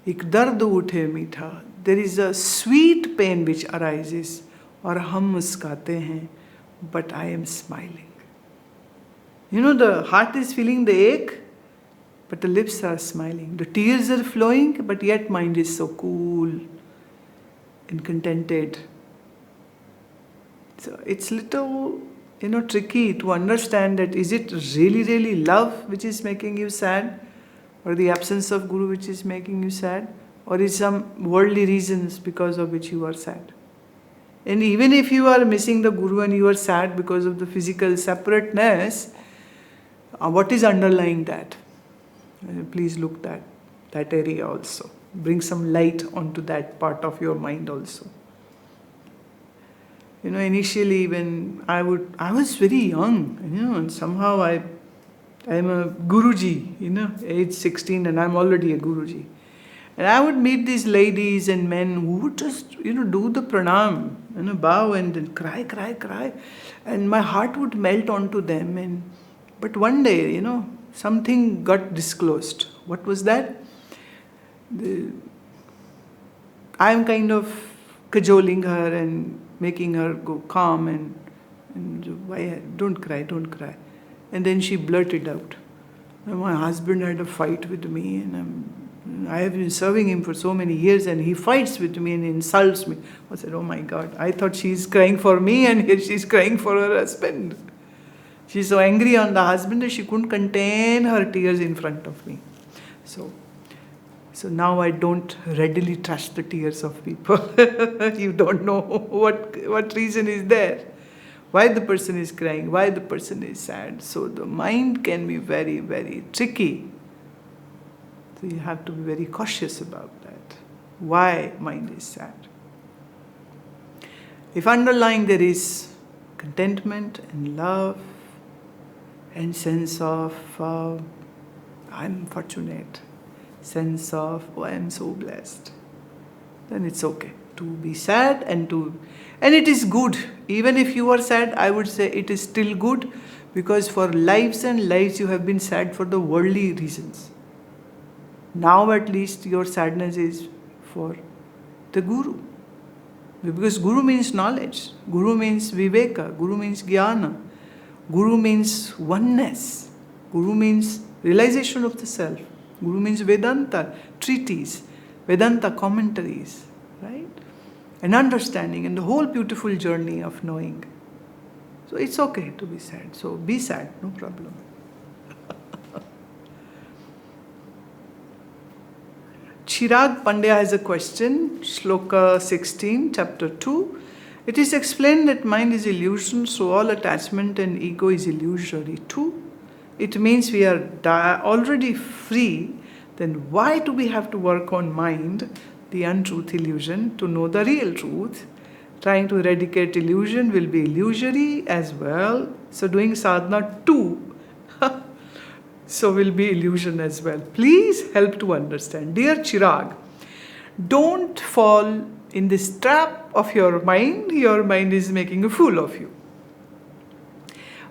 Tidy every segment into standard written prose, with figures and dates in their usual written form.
ek dard uthe meetha. There is a sweet pain which arises, aur hum muskate hain, but I am smiling. The heart is feeling the ache, but the lips are smiling. The tears are flowing, but yet mind is so cool and contented. So it's little, tricky to understand that is it really, really love which is making you sad, or the absence of Guru which is making you sad, or is some worldly reasons because of which you are sad. And even if you are missing the Guru and you are sad because of the physical separateness, what is underlying that? Please look at that area also. Bring some light onto that part of your mind also. Initially when I was very young, and somehow I am a Guruji, age 16, and I'm already a Guruji. And I would meet these ladies and men who would just, do the pranam, bow and then cry. And my heart would melt onto them. But one day, something got disclosed. What was that? I'm kind of cajoling her and making her go calm and why, don't cry. And then she blurted out, my husband had a fight with me and I have been serving him for so many years and he fights with me and insults me. I said, oh my God, I thought she's crying for me and here she's crying for her husband. She's so angry on the husband that she couldn't contain her tears in front of me. So now I don't readily trust the tears of people. You don't know what reason is there. Why the person is crying, why the person is sad. So the mind can be very, very tricky. So you have to be very cautious about that. Why mind is sad? If underlying there is contentment and love, and sense of, I'm fortunate, sense of, I am so blessed, then it's okay to be sad and it is good. Even if you are sad, I would say it is still good, because for lives and lives you have been sad for the worldly reasons. Now at least your sadness is for the Guru. Because Guru means knowledge, Guru means viveka, Guru means jnana. Guru means oneness. Guru means realization of the self. Guru means Vedanta treaties, Vedanta commentaries, right? And understanding and the whole beautiful journey of knowing. So it's okay to be sad. So be sad, no problem. Chirag Pandya has a question, Shloka 16, chapter 2. It is explained that mind is illusion, so all attachment and ego is illusory too. It means we are already free, then why do we have to work on mind, the untruth illusion, to know the real truth? Trying to eradicate illusion will be illusory as well. So doing sadhana too, so will be illusion as well. Please help to understand. Dear Chirag, don't fall in this trap of your mind is making a fool of you.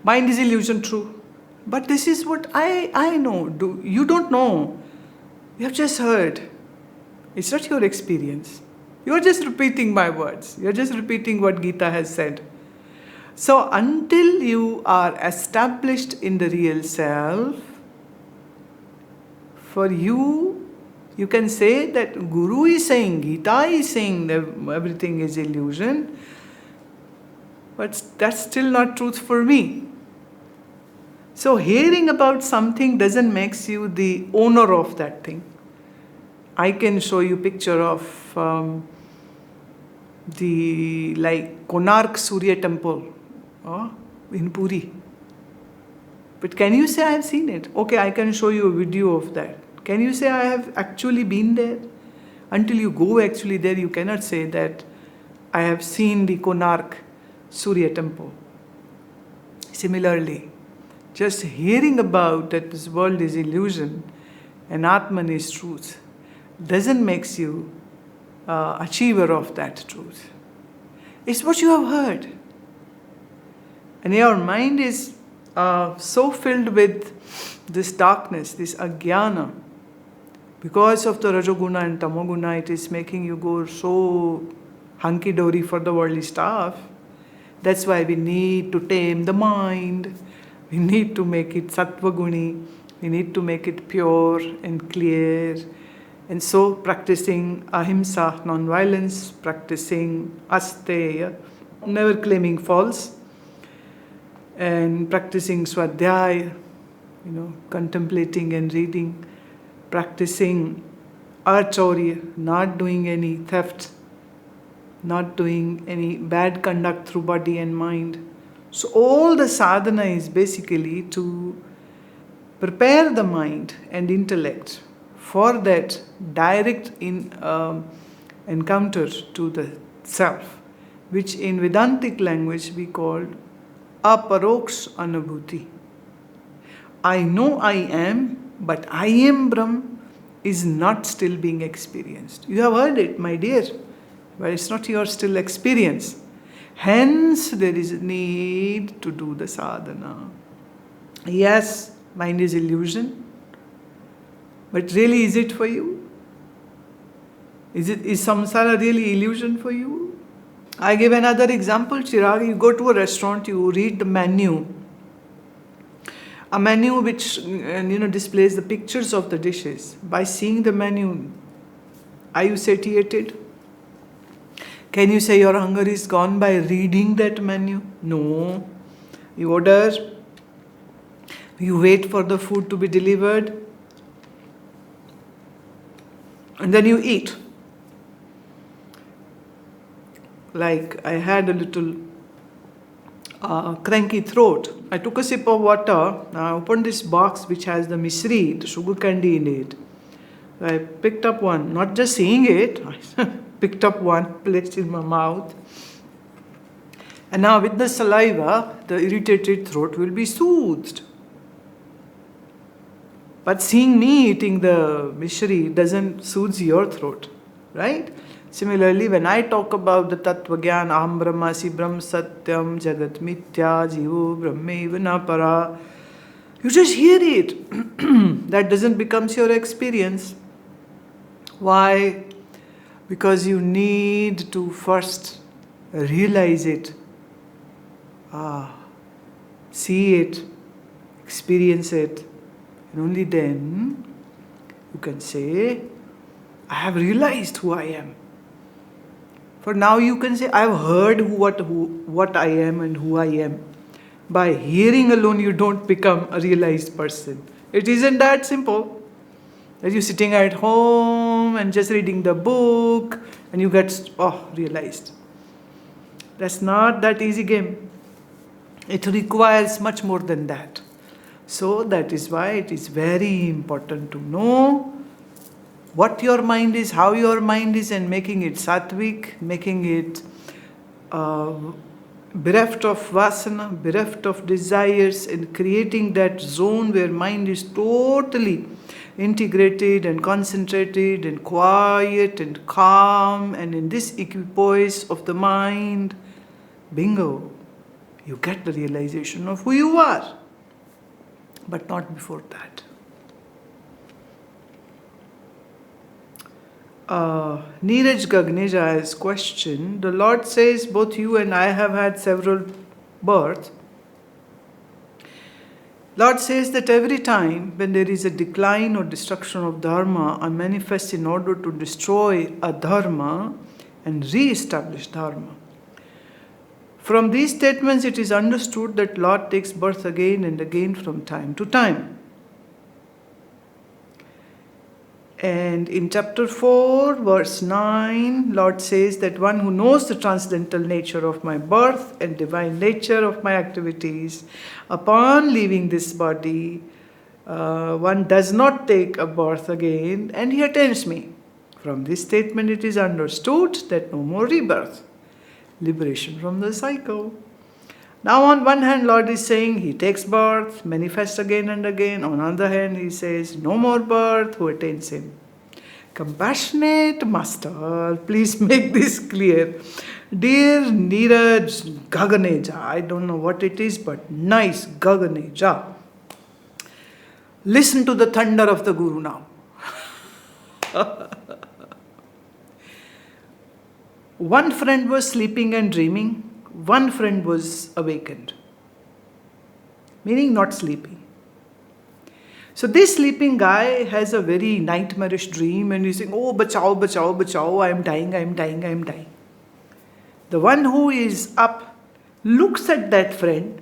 Mind is illusion, true. But this is what I know. You don't know. You have just heard. It's not your experience. You are just repeating my words. You are just repeating what Gita has said. So until you are established in the real self, for you can say that Guru is saying, Gita is saying that everything is illusion, but that's still not truth for me. So hearing about something doesn't make you the owner of that thing. I can show you picture of the Konark Surya temple in Puri. But can you say I have seen it? Okay, I can show you a video of that. Can you say I have actually been there? Until you go actually there, you cannot say that I have seen the Konark Surya temple. Similarly, just hearing about that this world is illusion and Atman is truth doesn't make you achiever of that truth. It's what you have heard. And your mind is so filled with this darkness, this ajnana, Because of the Rajoguna and Tamoguna, it is making you go so hunky-dory for the worldly stuff. That's why we need to tame the mind. We need to make it Sattva-guni. We need to make it pure and clear. And so practicing ahimsa, non-violence, practicing asteya, never claiming false, and practicing swadhyaya, contemplating and reading, practicing achaurya, not doing any theft, not doing any bad conduct through body and mind. So all the sadhana is basically to prepare the mind and intellect for that direct encounter to the self, which in Vedantic language we call aparoks anubhuti. I know I am, but I am Brahm is not still being experienced. You have heard it, my dear, but it's not your still experience. Hence, there is a need to do the sadhana. Yes, mind is illusion, but really is it for you? Is samsara really illusion for you? I give another example, Chirag. You go to a restaurant, you read the menu. A menu which displays the pictures of the dishes. By seeing the menu, are you satiated? Can you say your hunger is gone by reading that menu? No. You order, you wait for the food to be delivered, and then you eat. Like I had a little cranky throat. I took a sip of water. I opened this box which has the misri, the sugar candy in it. I picked up one, not just seeing it, I picked up one, placed in my mouth. And now with the saliva, the irritated throat will be soothed. But seeing me eating the misri doesn't soothe your throat, right? Similarly, when I talk about the Tattva Gyan, Aham Brahmasi, Brahm Satyam, Jagat Mithya, Jivo Brahmeva na para, you just hear it. That doesn't become your experience. Why? Because you need to first realize it, see it, experience it, and only then you can say, I have realized who I am. For now you can say, I have heard what I am and who I am. By hearing alone you don't become a realized person. It isn't that simple. That you're sitting at home and just reading the book and you get, realized. That's not that easy game. It requires much more than that. So that is why it is very important to know what your mind is, how your mind is, and making it sattvic, making it bereft of vasana, bereft of desires, and creating that zone where mind is totally integrated and concentrated and quiet and calm, and in this equipoise of the mind, bingo, you get the realization of who you are, but not before that. Neeraj Gagneja has questioned, the Lord says both you and I have had several births. Lord says that every time when there is a decline or destruction of dharma, I manifest in order to destroy adharma and re-establish dharma. From these statements it is understood that Lord takes birth again and again from time to time. And in chapter 4, verse 9, Lord says that one who knows the transcendental nature of my birth and divine nature of my activities, upon leaving this body, one does not take a birth again and he attains me. From this statement it is understood that no more rebirth, liberation from the cycle. Now on one hand Lord is saying he takes birth, manifests again and again. On the other hand he says no more birth, who attains him? Compassionate Master, please make this clear. Dear Neeraj Gaganeja, I don't know what it is, but nice Gaganeja. Listen to the thunder of the Guru now. One friend was sleeping and dreaming, one friend was awakened, meaning not sleeping. So this sleeping guy has a very nightmarish dream and he's saying, oh, bachao, bachao, bachao, I am dying, I am dying, I am dying. The one who is up looks at that friend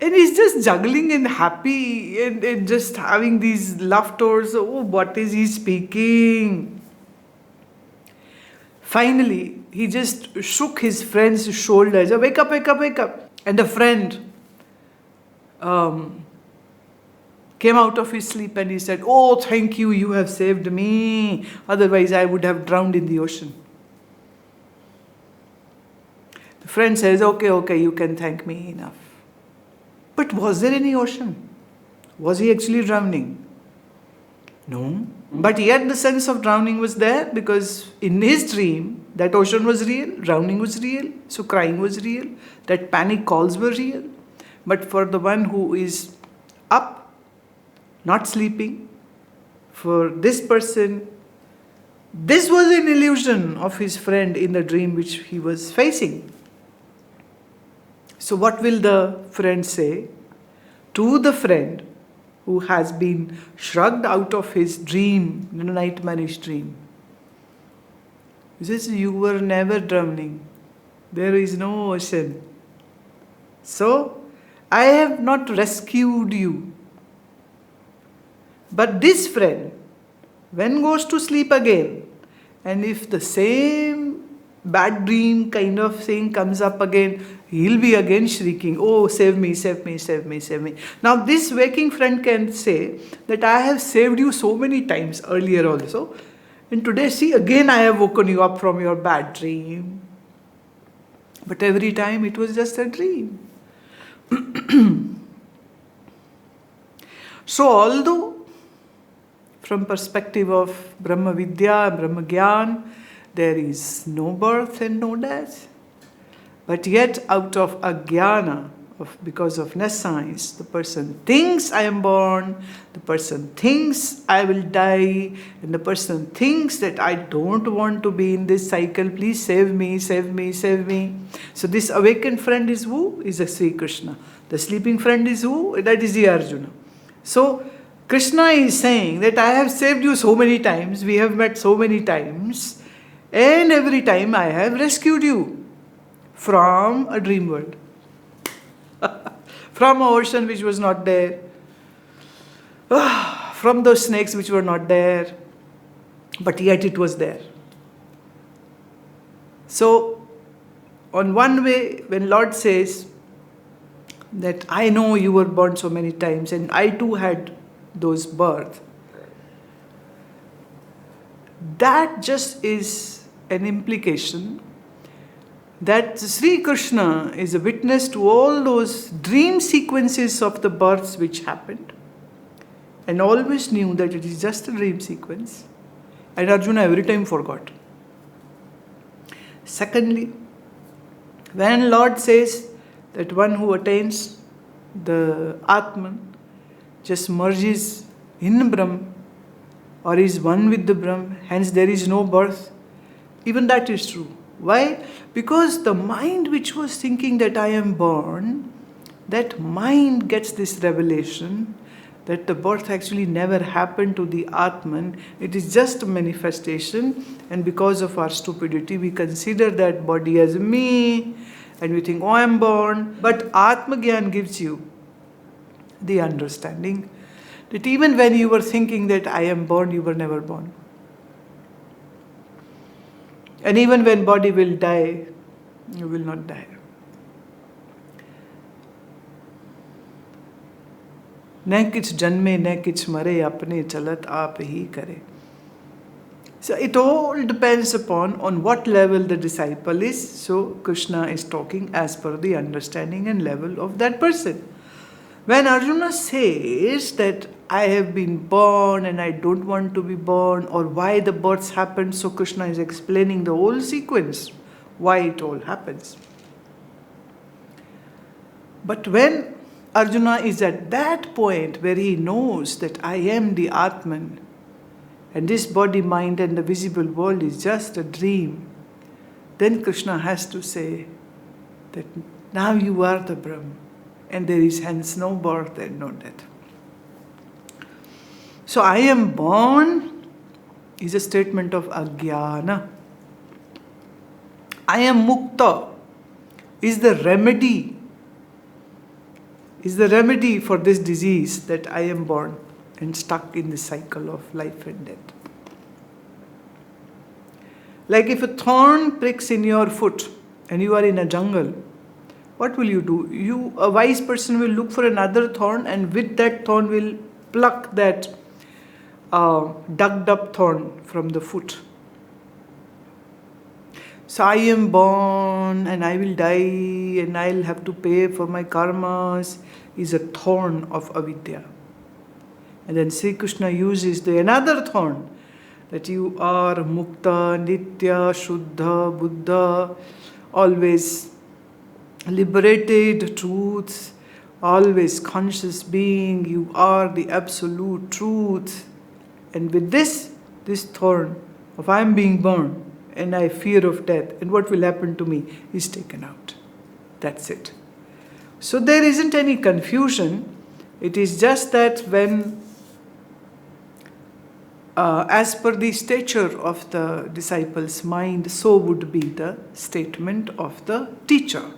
and he's just juggling and happy and just having these laughters. Oh, what is he speaking? Finally, he just shook his friend's shoulders. Wake up, wake up, wake up. And the friend came out of his sleep and he said, oh, thank you, you have saved me. Otherwise, I would have drowned in the ocean. The friend says, okay, you can thank me enough. But was there any ocean? Was he actually drowning? No. But yet the sense of drowning was there because in his dream, that ocean was real, drowning was real, so crying was real, that panic calls were real. But for the one who is up, not sleeping, for this person, this was an illusion of his friend in the dream which he was facing. So what will the friend say to the friend who has been shrugged out of his dream, nightmarish dream? He says, you were never drowning. There is no ocean. So, I have not rescued you. But this friend, when goes to sleep again, and if the same bad dream kind of thing comes up again, he'll be again shrieking, oh, save me, save me, save me, save me. Now this waking friend can say that I have saved you so many times earlier also, and today see again I have woken you up from your bad dream. But every time it was just a dream. So although from perspective of Brahma Vidya, Brahma Gyan, there is no birth and no death. But yet out of ajnana, because of nescience, the person thinks I am born, the person thinks I will die, and the person thinks that I don't want to be in this cycle, please save me, save me, save me. So this awakened friend is who? Is a Sri Krishna. The sleeping friend is who? That is the Arjuna. So Krishna is saying that I have saved you so many times, we have met so many times, and every time I have rescued you from a dream world, from an ocean which was not there, from those snakes which were not there, but yet it was there. So, on one way, when Lord says that I know you were born so many times and I too had those births, that just is an implication that Sri Krishna is a witness to all those dream sequences of the births which happened and always knew that it is just a dream sequence, and Arjuna every time forgot. Secondly, when Lord says that one who attains the Atman just merges in Brahm or is one with the Brahm, hence there is no birth, even that is true. Why? Because the mind which was thinking that I am born, that mind gets this revelation that the birth actually never happened to the Atman. It is just a manifestation, and because of our stupidity we consider that body as me and we think, oh, I am born. But Atma Gyan gives you the understanding that even when you were thinking that I am born, you were never born. And even when body will die, you will not die. न किछ जन्मे न किछ मरे अपने चलत आप ही करे. So it all depends upon on what level the disciple is. So Krishna is talking as per the understanding and level of that person. When Arjuna says that I have been born and I don't want to be born, or why the births happen, so Krishna is explaining the whole sequence, why it all happens. But when Arjuna is at that point where he knows that I am the Atman, and this body, mind and the visible world is just a dream, then Krishna has to say that now you are the Brahm, and there is hence no birth and no death. So I am born is a statement of ajnana. I am mukta is the remedy for this disease that I am born and stuck in the cycle of life and death. Like if a thorn pricks in your foot and you are in a jungle, what will you do? A wise person will look for another thorn, and with that thorn will pluck that dug up thorn from the foot. So I am born and I will die and I will have to pay for my karmas is a thorn of avidya. And then Sri Krishna uses another thorn, that you are mukta, nitya, shuddha, buddha, always liberated truth, always conscious being, you are the absolute truth. And with this thorn of I am being born and I fear of death and what will happen to me is taken out. That's it. So there isn't any confusion. It is just that when, as per the stature of the disciple's mind, so would be the statement of the teacher.